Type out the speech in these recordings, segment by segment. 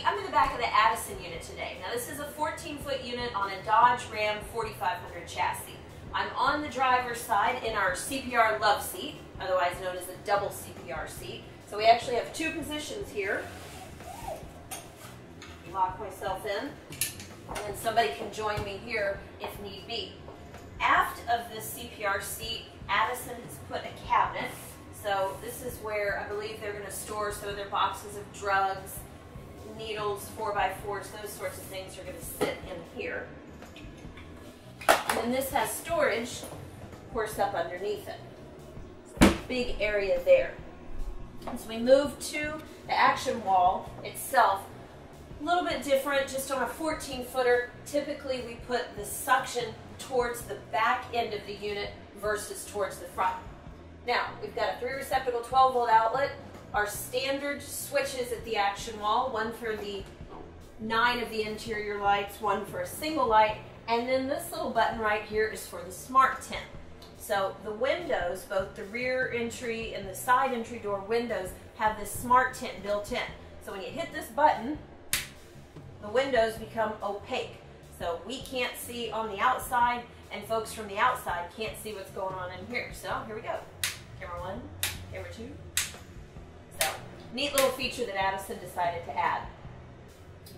I'm in the back of the Addison unit today. Now this is a 14-foot unit on a Dodge Ram 4500 chassis. I'm on the driver's side in our CPR love seat, otherwise known as a double CPR seat. So we actually have two positions here. Lock myself in, and then somebody can join me here if need be. Aft of this CPR seat, Addison has put a cabinet. So this is where I believe they're going to store some of their boxes of drugs, needles, 4x4s, those sorts of things are going to sit in here. And then this has storage, of course, up underneath it. So big area there. And so we move to the action wall itself. A little bit different, just on a 14-footer. Typically we put the suction towards the back end of the unit versus towards the front. Now, we've got a 3-receptacle 12-volt outlet. Our standard switches at the action wall, one for the 9 of the interior lights, one for a single light, and then this little button right here is for the smart tint. So the windows, both the rear entry and the side entry door windows, have this smart tint built in. So when you hit this button, the windows become opaque. So we can't see on the outside, and folks from the outside can't see what's going on in here. So here we go. Camera 1, camera 2. So, neat little feature that Addison decided to add.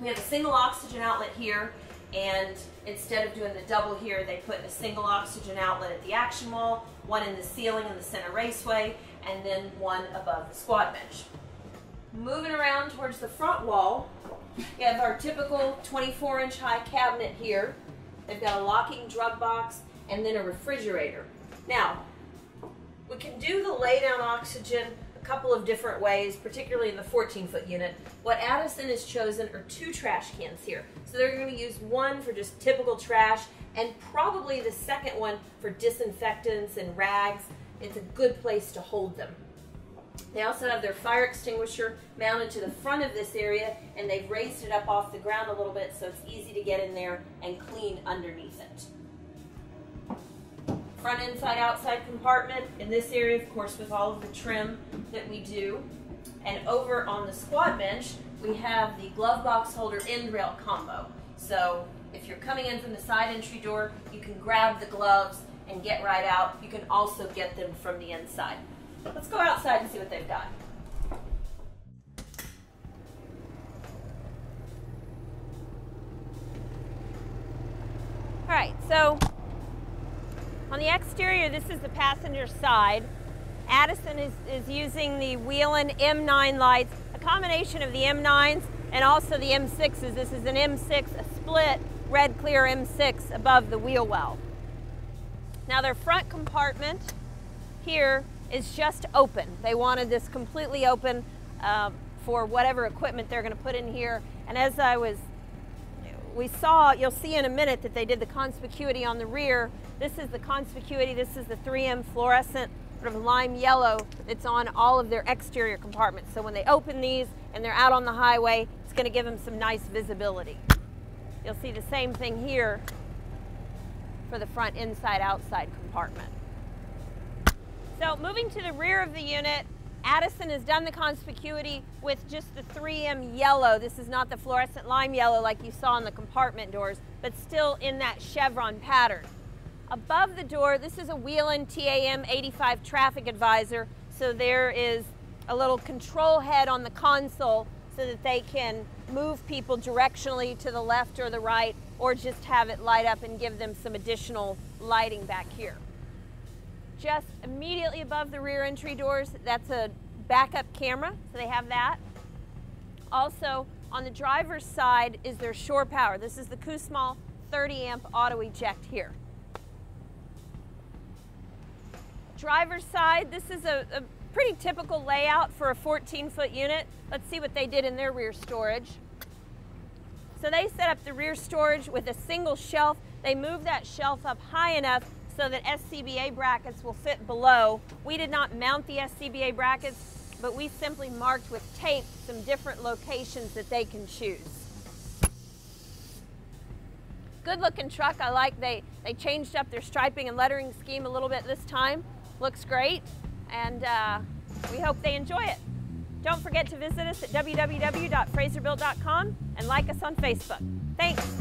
We have a single oxygen outlet here, and instead of doing the double here, they put a single oxygen outlet at the action wall, one in the ceiling in the center raceway, and then one above the squad bench. Moving around towards the front wall, we have our typical 24-inch high cabinet here. They've got a locking drug box and then a refrigerator. Now, we can do the lay-down oxygen a couple of different ways, particularly in the 14-foot unit. What Addison has chosen are 2 trash cans here. So they're going to use one for just typical trash and probably the second one for disinfectants and rags. It's a good place to hold them. They also have their fire extinguisher mounted to the front of this area, and they've raised it up off the ground a little bit so it's easy to get in there and clean underneath it. Front, inside, outside compartment in this area, of course, with all of the trim that we do. And over on the squad bench, we have the glove box holder end rail combo. So if you're coming in from the side entry door, you can grab the gloves and get right out. You can also get them from the inside. Let's go outside and see what they've got. All right, so on the exterior, this is the passenger side. Addison is using the Whelen M9 lights, a combination of the M9s and also the M6s. This is an M6, a split red clear M6 above the wheel well. Now their front compartment here is just open. They wanted this completely open for whatever equipment they're going to put in here. And as you'll see in a minute that they did the conspicuity on the rear. This is the conspicuity, this is the 3M fluorescent sort of lime yellow that's on all of their exterior compartments. So when they open these and they're out on the highway, it's going to give them some nice visibility. You'll see the same thing here for the front inside outside compartment. So moving to the rear of the unit, Addison has done the conspicuity with just the 3M yellow. This is not the fluorescent lime yellow like you saw in the compartment doors, but still in that chevron pattern. Above the door, this is a Whelen TAM 85 traffic advisor. So there is a little control head on the console so that they can move people directionally to the left or the right, or just have it light up and give them some additional lighting back here. Just immediately above the rear entry doors, that's a backup camera, so they have that. Also, on the driver's side is their shore power. This is the Kusmal 30 amp auto eject here. Driver's side, this is a pretty typical layout for a 14-foot unit. Let's see what they did in their rear storage. So they set up the rear storage with a single shelf. They moved that shelf up high enough so that SCBA brackets will fit below. We did not mount the SCBA brackets, but we simply marked with tape some different locations that they can choose. Good looking truck. I like they changed up their striping and lettering scheme a little bit this time. Looks great, and we hope they enjoy it. Don't forget to visit us at www.frazerbuilt.com and like us on Facebook. Thanks.